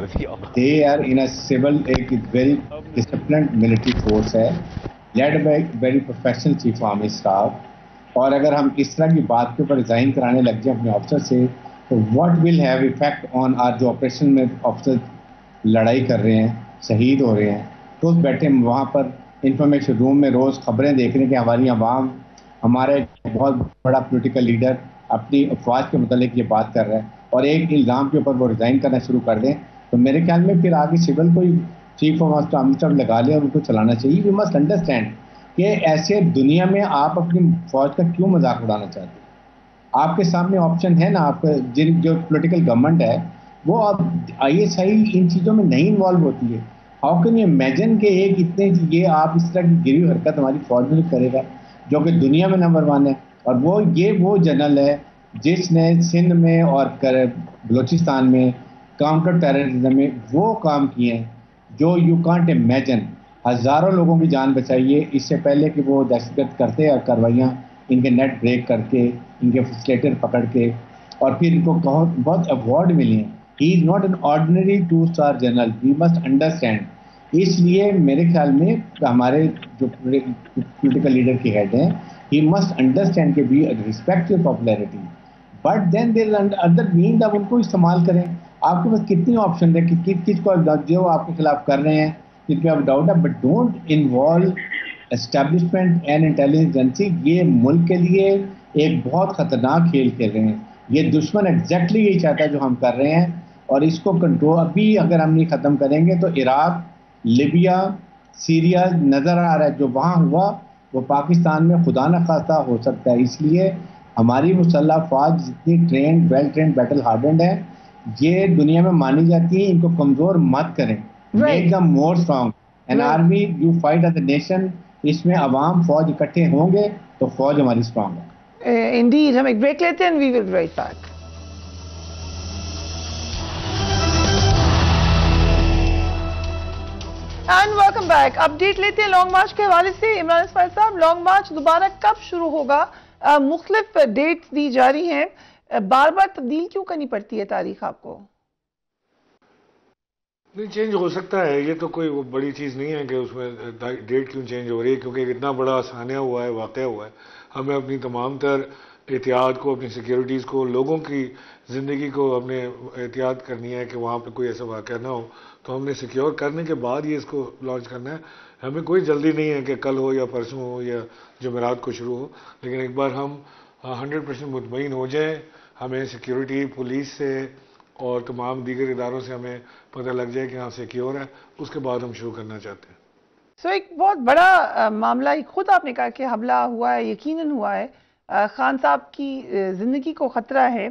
They are in a civil, ایک ویری ڈسپلنڈ ملٹری فورس ہے, led by very professional chief army staff. اور اگر ہم اس طرح کی بات کے اوپر ریزائن کرانے لگ جائیں اپنے آفیسر سے, تو what will have effect on our جو آپریشن میں آفیسر لڑائی کر رہے ہیں, شہید ہو رہے ہیں, روز بیٹھے وہاں پر انفارمیشن روم میں روز خبریں دیکھ رہے ہیں کہ ہماری عوام, ہمارا ایک بہت بڑا پولیٹیکل لیڈر اپنی افواج کے متعلق یہ بات کر رہا ہے, اور ایک الزام کے اوپر وہ ریزائن کرنا شروع کر دیں, تو میرے خیال میں پھر آگے سول کوئی چیف آف آرمی اسٹاف لگا لیں اور ان کو چلانا چاہیے. وی مسٹ انڈرسٹینڈ کہ ایسے دنیا میں آپ اپنی فوج کا کیوں مذاق اڑانا چاہتے ہیں. آپ کے سامنے آپشن ہے نا, آپ کا جو پولیٹیکل گورنمنٹ ہے وہ اب ISI ان چیزوں میں نہیں انوالو ہوتی ہے. ہاؤ کین یو امیجن کہ ایک اتنے یہ آپ اس طرح کی گری ہوئی حرکت ہماری فوج میں کرے گا جو کہ دنیا میں نمبر 1 ہے. اور وہ جنرل ہے جس نے سندھ میں اور بلوچستان میں کاؤنٹر ٹیررزم میں وہ کام کیے ہیں جو یو کانٹ امیجن. ہزاروں لوگوں کی جان بچائیے اس سے پہلے کہ وہ دہشت گرد کرتے اور کارروائیاں ان کے نیٹ بریک کر کے ان کے فیسلیٹر پکڑ کے اور پھر ان کو بہت ایوارڈ ملے ہیں. He is not an ordinary 2-star general. We must understand. اس لیے میرے خیال میں ہمارے جو پولیٹیکل لیڈر کے ہیڈ ہیں ہی مسٹ انڈرسٹینڈ کہ we respect your popularity but then there other means. آپ ان کو استعمال کریں. آپ کے پاس کتنی آپشن ہے کہ کس کو جو آپ کے خلاف کر رہے ہیں جن پہ آپ ڈاؤٹ ہے but don't involve establishment and intelligence agency. یہ ملک کے لیے ایک بہت خطرناک کھیل کھیل رہے ہیں. یہ دشمن ایگزیکٹلی یہی چاہتا ہے جو ہم کر رہے ہیں اور اس کو کنٹرول ابھی اگر ہم نہیں ختم کریں گے تو عراق لیبیا سیریا نظر آ رہا ہے جو وہاں ہوا وہ پاکستان میں خدا نخواستہ ہو سکتا ہے. اس لیے ہماری مسلح افواج جتنی trained well trained battle hardened ہے یہ دنیا میں مانی جاتی ہے. ان کو کمزور مت کریں. Make them more strong. An army you fight as a nation. اس میں عوام فوج اکٹھے ہوں گے تو فوج ہماری اسٹرانگ ہے. انڈیڈ. ہم ایک بریک لیتے ہیں. We will be right back. And welcome back. Update لیتے ہیں لانگ مارچ کے حوالے سے. عمران اسماعیل صاحب لانگ مارچ دوبارہ کب شروع ہوگا؟ مختلف ڈیٹس دی جا رہی ہیں. بار بار تبدیل کیوں کرنی پڑتی ہے تاریخ آپ کو؟ نہیں چینج ہو سکتا ہے. یہ تو کوئی بڑی چیز نہیں ہے کہ اس میں ڈیٹ کیوں چینج ہو رہی ہے کیونکہ اتنا بڑا سانحہ ہوا ہے واقعہ ہوا ہے. ہمیں اپنی تمام تر احتیاط کو اپنی سیکیورٹیز کو لوگوں کی زندگی کو ہم نے احتیاط کرنی ہے کہ وہاں پہ کوئی ایسا واقعہ نہ ہو. تو ہم نے سیکیور کرنے کے بعد یہ اس کو لانچ کرنا ہے. ہمیں کوئی جلدی نہیں ہے کہ کل ہو یا پرسوں ہو یا جمعرات کو شروع ہو. لیکن ایک بار ہم 100% مطمئن ہو جائیں ہمیں سیکیورٹی پولیس سے اور تمام دیگر اداروں سے ہمیں پتہ لگ جائے کہ ہاں سیکیور ہے اس کے بعد ہم شروع کرنا چاہتے ہیں. ایک بہت بڑا معاملہ خود آپ نے کہا کہ حملہ ہوا ہے یقیناً ہوا ہے. خان صاحب کی زندگی کو خطرہ ہے.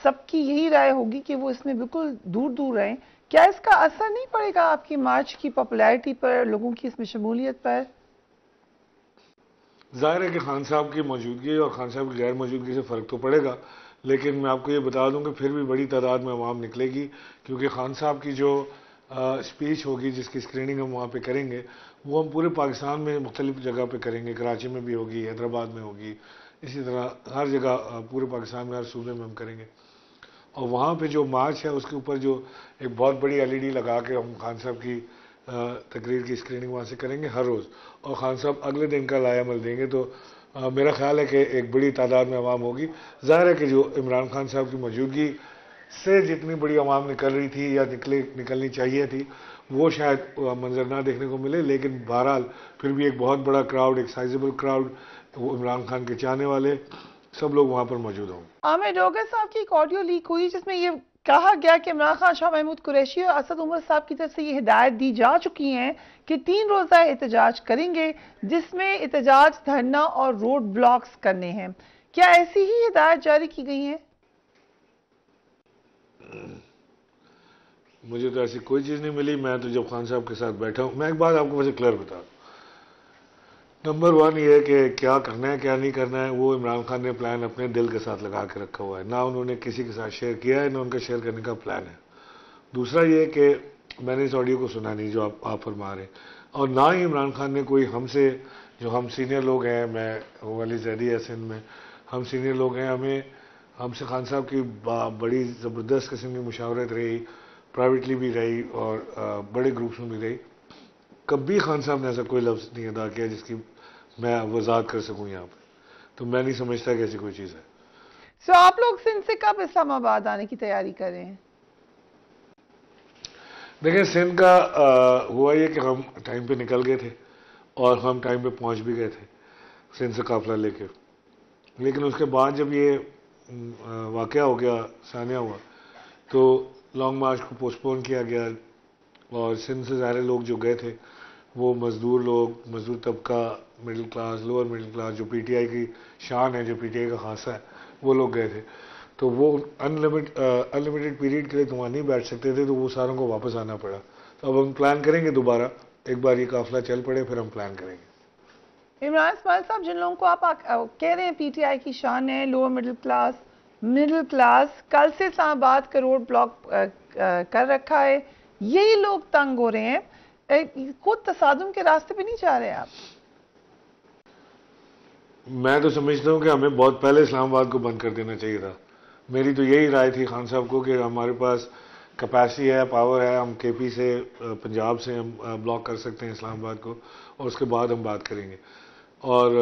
سب کی یہی رائے ہوگی کہ وہ اس میں بالکل دور دور رہیں. کیا اس کا اثر نہیں پڑے گا آپ کی مارچ کی پاپولیرٹی پر لوگوں کی اس میں شمولیت پر؟ ظاہر ہے کہ خان صاحب کی موجودگی اور خان صاحب کی غیر موجودگی سے فرق تو پڑے گا لیکن میں آپ کو یہ بتا دوں کہ پھر بھی بڑی تعداد میں عوام نکلے گی کیونکہ خان صاحب کی جو اسپیچ ہوگی جس کی اسکریننگ ہم وہاں پہ کریں گے وہ ہم پورے پاکستان میں مختلف جگہ پہ کریں گے. کراچی میں بھی ہوگی, حیدرآباد میں ہوگی, اسی طرح ہر جگہ پورے پاکستان میں ہر صوبے میں ہم کریں گے. اور وہاں پہ جو مارچ ہے اس کے اوپر جو ایک بہت بڑی LED لگا کے ہم خان صاحب کی تقریر کی اسکریننگ وہاں سے کریں گے ہر روز اور خان صاحب اگلے دن کا لائحہ عمل دیں گے. تو میرا خیال ہے کہ ایک بڑی تعداد میں عوام ہوگی. ظاہر ہے کہ جو عمران خان صاحب کی موجودگی سے جتنی بڑی عوام نکل رہی تھی یا نکلنی چاہیے تھی وہ شاید منظر نہ دیکھنے کو ملے لیکن بہرحال پھر بھی ایک بہت بڑا کراؤڈ, ایک سائزیبل کراؤڈ, وہ عمران خان کے چاہنے والے سب لوگ وہاں پر موجود ہوں. عامر ڈوگر صاحب کی ایک آڈیو لیک ہوئی جس میں یہ کہا گیا کہ عمران خان, شاہ محمود قریشی اور اسد عمر صاحب کی طرف سے یہ ہدایت دی جا چکی ہیں کہ 3 روزہ احتجاج کریں گے جس میں احتجاج, دھرنا اور روڈ بلاکس کرنے ہیں. کیا ایسی ہی ہدایت جاری کی گئی ہیں؟ مجھے تو ایسی کوئی چیز نہیں ملی. میں تو جب خان صاحب کے ساتھ بیٹھا ہوں, میں ایک بات آپ کو ویسے کلیئر بتا دوں. نمبر 1 یہ ہے کہ کیا کرنا ہے کیا نہیں کرنا ہے وہ عمران خان نے پلان اپنے دل کے ساتھ لگا کے رکھا ہوا ہے. نہ انہوں نے کسی کے ساتھ شیئر کیا ہے نہ ان کا شیئر کرنے کا پلان ہے. دوسرا یہ کہ میں نے اس آڈیو کو سنا نہیں جو آپ فرما رہے ہیں اور نہ ہی عمران خان نے کوئی ہم سے, جو ہم سینئر لوگ ہیں, میں علی زیدی ہے سندھ میں, ہم سینئر لوگ ہیں, ہم سے خان صاحب کی بڑی زبردست قسم کی مشاورت رہی, پرائیویٹلی بھی رہی اور بڑے گروپس میں بھی رہی. کبھی خان صاحب نے ایسا کوئی لفظ نہیں ادا کیا جس کی میں وضاحت کر سکوں یہاں پہ. تو میں نہیں سمجھتا کہ ایسی کوئی چیز ہے. آپ لوگ سندھ سے کب اسلام آباد آنے کی تیاری کر رہے ہیں؟ دیکھیں سندھ کا ہوا یہ کہ ہم ٹائم پہ نکل گئے تھے اور ہم ٹائم پہ پہنچ بھی گئے تھے سندھ سے قافلہ لے کے. لیکن اس کے بعد جب یہ واقعہ ہو گیا, سانحہ ہوا, تو لانگ مارچ کو پوسٹ پون کیا گیا اور سندھ سے ظاہر لوگ جو گئے تھے وہ مزدور لوگ, مزدور طبقہ, middle class, lower middle class, جو PTI کی شان ہے, جو PTI کا خاصہ ہے, وہ لوگ گئے تھے. تو وہ انلمیٹڈ پیریڈ کے لیے تو وہاں نہیں بیٹھ سکتے تھے تو وہ ساروں کو واپس آنا پڑا. تو اب ہم پلان کریں گے دوبارہ, ایک بار یہ قافلہ چل پڑے پھر ہم پلان کریں گے. عمران اسماعیل صاحب، جن لوگوں کو آپ کہہ رہے ہیں پی ٹی آئی کی شان ہے، لوور مڈل کلاس، کل سے اسلام آباد کا روڈ بلاک کر رکھا ہے، یہی لوگ تنگ ہو رہے ہیں، خود تصادم کے راستے پہ نہیں جا رہے آپ؟ میں تو سمجھتا ہوں کہ ہمیں بہت پہلے اسلام آباد کو بند کر دینا چاہیے تھا. میری تو یہی رائے تھی خان صاحب کو کہ ہمارے پاس کیپیسٹی ہے، پاور ہے، ہم کے پی سے پنجاب سے ہم بلاک کر سکتے ہیں اسلام آباد کو، اور اس کے بعد ہم بات کریں گے. اور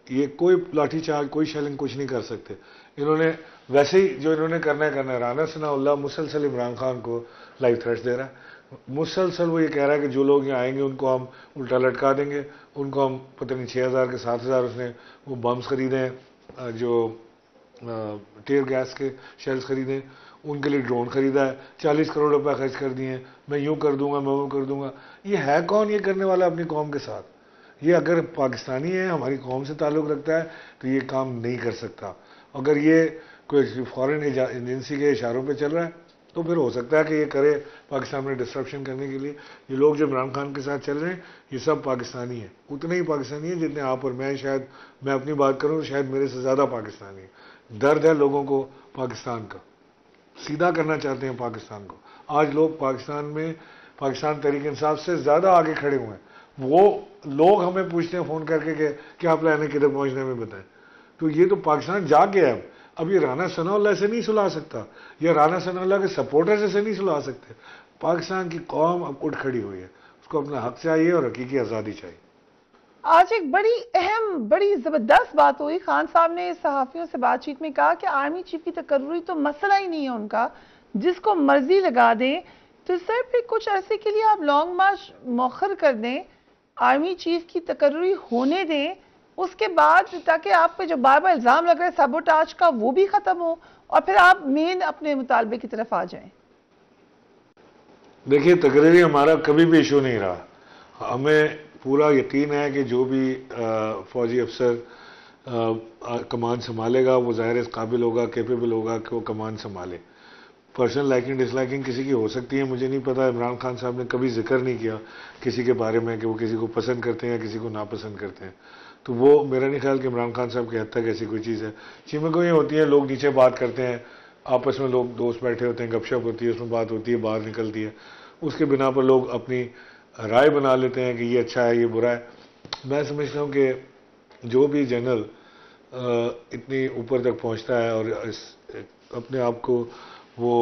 یہ کوئی لاٹھی چارج، کوئی شیلنگ کچھ نہیں کر سکتے. انہوں نے ویسے ہی جو انہوں نے کرنا ہے. رانا ثناء اللہ مسلسل عمران خان کو لائف تھریٹس دے رہا ہے. مسلسل وہ یہ کہہ رہا ہے کہ جو لوگ یہاں آئیں گے ان کو ہم الٹا لٹکا دیں گے، ان کو ہم پتہ نہیں 6,000 کے 7,000 اس نے وہ بمز خریدے ہیں، جو ٹیئر گیس کے شیلز خریدے، ان کے لیے ڈرون خریدا ہے، 40 کروڑ روپے خرچ کر دیے ہیں، میں یوں کر دوں گا، میں وہ کر دوں گا. یہ ہے کون یہ کرنے والا اپنی قوم کے ساتھ؟ یہ اگر پاکستانی ہے، ہماری قوم سے تعلق رکھتا ہے تو یہ کام نہیں کر سکتا. اگر یہ کوئی فورن ایجنسی کے اشاروں پہ چل رہا ہے تو پھر ہو سکتا ہے کہ یہ کرے پاکستان میں ڈسٹرپشن کرنے کے لیے. یہ لوگ جو عمران خان کے ساتھ چل رہے ہیں یہ سب پاکستانی ہیں، اتنے ہی پاکستانی ہیں جتنے آپ اور میں. شاید میں اپنی بات کروں تو شاید میرے سے زیادہ پاکستانی ہیں. درد ہے لوگوں کو پاکستان کا، سیدھا کرنا چاہتے ہیں پاکستان کو. آج لوگ پاکستان میں پاکستان تحریک انصاف سے زیادہ آگے کھڑے ہوئے ہیں. وہ لوگ ہمیں پوچھتے ہیں فون کر کے کہ کیا پلان ہے، کدھر پہنچنے میں بتائیں. تو یہ تو پاکستان جاگ گیا ہے. اب یہ رانا ثناء اللہ سے نہیں سلا سکتا، یا رانا ثناء اللہ کے سپورٹر سے نہیں سلا سکتے. پاکستان کی قوم اب اٹھ کھڑی ہوئی ہے، اس کو اپنا حق چاہیے اور حقیقی آزادی چاہیے. آج ایک بڑی اہم، بڑی زبردست بات ہوئی. خان صاحب نے صحافیوں سے بات چیت میں کہا کہ آرمی چیف کی تقرری تو مسئلہ ہی نہیں ہے ان کا، جس کو مرضی لگا دیں. تو سر پھر کچھ عرصے کے لیے آپ لانگ مارچ مؤخر کر دیں، آرمی چیف کی تقرری ہونے دیں، اس کے بعد تاکہ آپ پہ جو بار بار الزام لگ رہا ہے سیبوٹاج کا وہ بھی ختم ہو، اور پھر آپ مین اپنے مطالبے کی طرف آ جائیں. دیکھیے، تقرری ہمارا کبھی بھی ایشو نہیں رہا. ہمیں پورا یقین ہے کہ جو بھی فوجی افسر کمان سنبھالے گا وہ ظاہر قابل ہوگا، کیپیبل ہوگا کہ وہ کمان سنبھالے. پرسنل لائکنگ ڈس لائکنگ کسی کی ہو سکتی ہے، مجھے نہیں پتا. عمران خان صاحب نے کبھی ذکر نہیں کیا کسی کے بارے میں کہ وہ کسی کو پسند کرتے ہیں یا کسی کو ناپسند کرتے ہیں. تو وہ میرا نہیں خیال کہ عمران خان صاحب کی حد تک ایسی کوئی چیز ہے. چیمکوئیں ہوتی ہیں، لوگ نیچے بات کرتے ہیں، آپس میں لوگ دوست بیٹھے ہوتے ہیں، گپ شپ ہوتی ہے، اس میں بات ہوتی ہے، باہر نکلتی ہے، اس کے بنا پر لوگ اپنی رائے بنا لیتے ہیں کہ یہ اچھا ہے، یہ برا ہے. میں سمجھتا ہوں کہ جو بھی جنرل اتنی اوپر تک پہنچتا ہے اور اپنے آپ کو وہ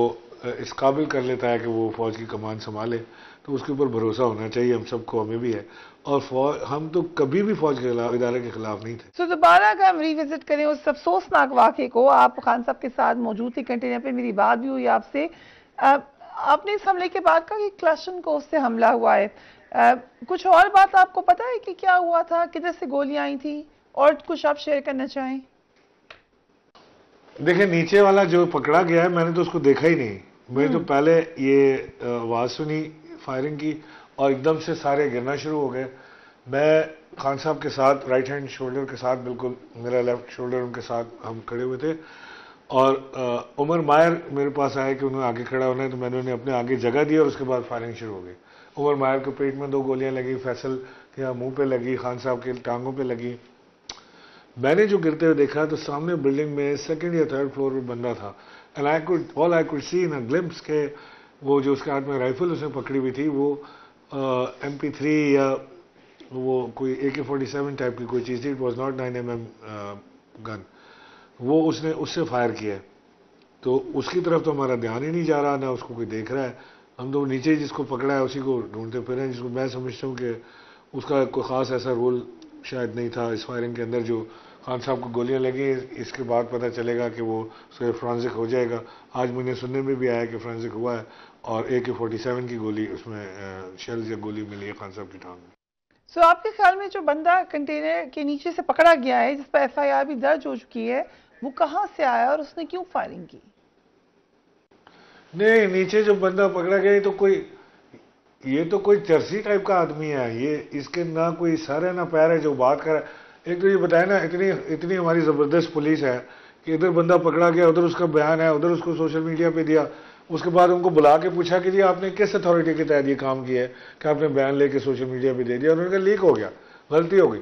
اس قابل کر لیتا ہے کہ وہ فوج کی کمان سنبھالے، تو اس کے اوپر بھروسہ ہونا چاہیے ہم سب کو، ہمیں بھی ہے. اور ہم تو کبھی بھی فوج کے خلاف، ادارے کے خلاف نہیں تھے. تو دوبارہ اگر ہم ریوزٹ کریں اس افسوسناک واقعے کو، آپ خان صاحب کے ساتھ موجود تھے کنٹینر پہ، میری بات بھی ہوئی آپ سے. آپ نے اس حملے کے بعد کہا کہ کلاشن کو اس سے حملہ ہوا ہے. کچھ اور بات آپ کو پتا ہے کہ کیا ہوا تھا، کدھر سے گولیاں آئی تھیں، اور کچھ آپ شیئر کرنا چاہیں؟ دیکھیں، نیچے والا جو پکڑا گیا ہے میں نے تو اس کو دیکھا ہی نہیں. میں تو پہلے یہ آواز سنی فائرنگ کی اور ایک دم سے سارے گرنا شروع ہو گئے. میں خان صاحب کے ساتھ رائٹ ہینڈ شولڈر کے ساتھ، بالکل میرا لیفٹ شولڈر ان کے ساتھ ہم کھڑے ہوئے تھے، اور عمر ماہر میرے پاس آئے کہ انہوں نے آگے کھڑا ہونا ہے، تو میں نے انہیں اپنے آگے جگہ دی اور اس کے بعد فائرنگ شروع ہو گئی. عمر ماہر کے پیٹ میں 2 گولیاں لگی، فیصل کے منہ پہ لگی، خان صاحب کے ٹانگوں پہ لگی. میں نے جو گرتے ہوئے دیکھا تو سامنے بلڈنگ میں 2nd یا 3rd فلور پہ بندہ تھا. And all I could see in a glimpse کہ وہ جو اس کے ہاتھ میں رائفل اس نے پکڑی ہوئی تھی وہ MP3 یا وہ کوئی AK-47 ٹائپ کی کوئی چیز تھی. اٹ واز ناٹ 9mm گن. وہ اس نے اس سے فائر کیا ہے. تو اس کی طرف تو ہمارا دھیان ہی نہیں جا رہا، نہ اس کو کوئی دیکھ رہا ہے. ہم تو نیچے جس کو پکڑا ہے اسی کو ڈھونڈتے پھر ہیں، جس کو میں سمجھتا ہوں کہ اس کا کوئی خاص ایسا رول شاید نہیں تھا اس فائرنگ کے اندر. جو خان صاحب کو گولیاں لگی، اس کے بعد پتہ چلے گا کہ وہ اس کا فرانزک ہو جائے گا. آج مجھے سننے میں بھی آیا کہ فرانزک ہوا ہے اور AK-47 کی گولی اس میں شیل یا گولی ملی ہے خان صاحب کی ٹانگ میں. سو آپ کے خیال میں جو بندہ کنٹینر کے نیچے سے پکڑا گیا ہے، جس پر FIR بھی درج ہو چکی ہے، وہ کہاں سے آیا اور اس نے کیوں فائرنگ کی؟ نہیں، نیچے جو بندہ پکڑا گیا یہ تو کوئی چرسی ٹائپ کا آدمی ہے. یہ اس کے نہ کوئی سر ہے نہ پیر ہے جو بات کر رہا ہے. ایک تو یہ بتائے نا، اتنی ہماری زبردست پولیس ہے کہ ادھر بندہ پکڑا گیا، ادھر اس کا بیان ہے، ادھر اس کو سوشل میڈیا پہ دیا. اس کے بعد ان کو بلا کے پوچھا کہ جی آپ نے کس اتھارٹی کے تحت یہ کام کیا ہے کہ آپ نے بیان لے کے سوشل میڈیا پہ دے دیا، اور ان کا لیک ہو گیا، غلطی ہو گئی.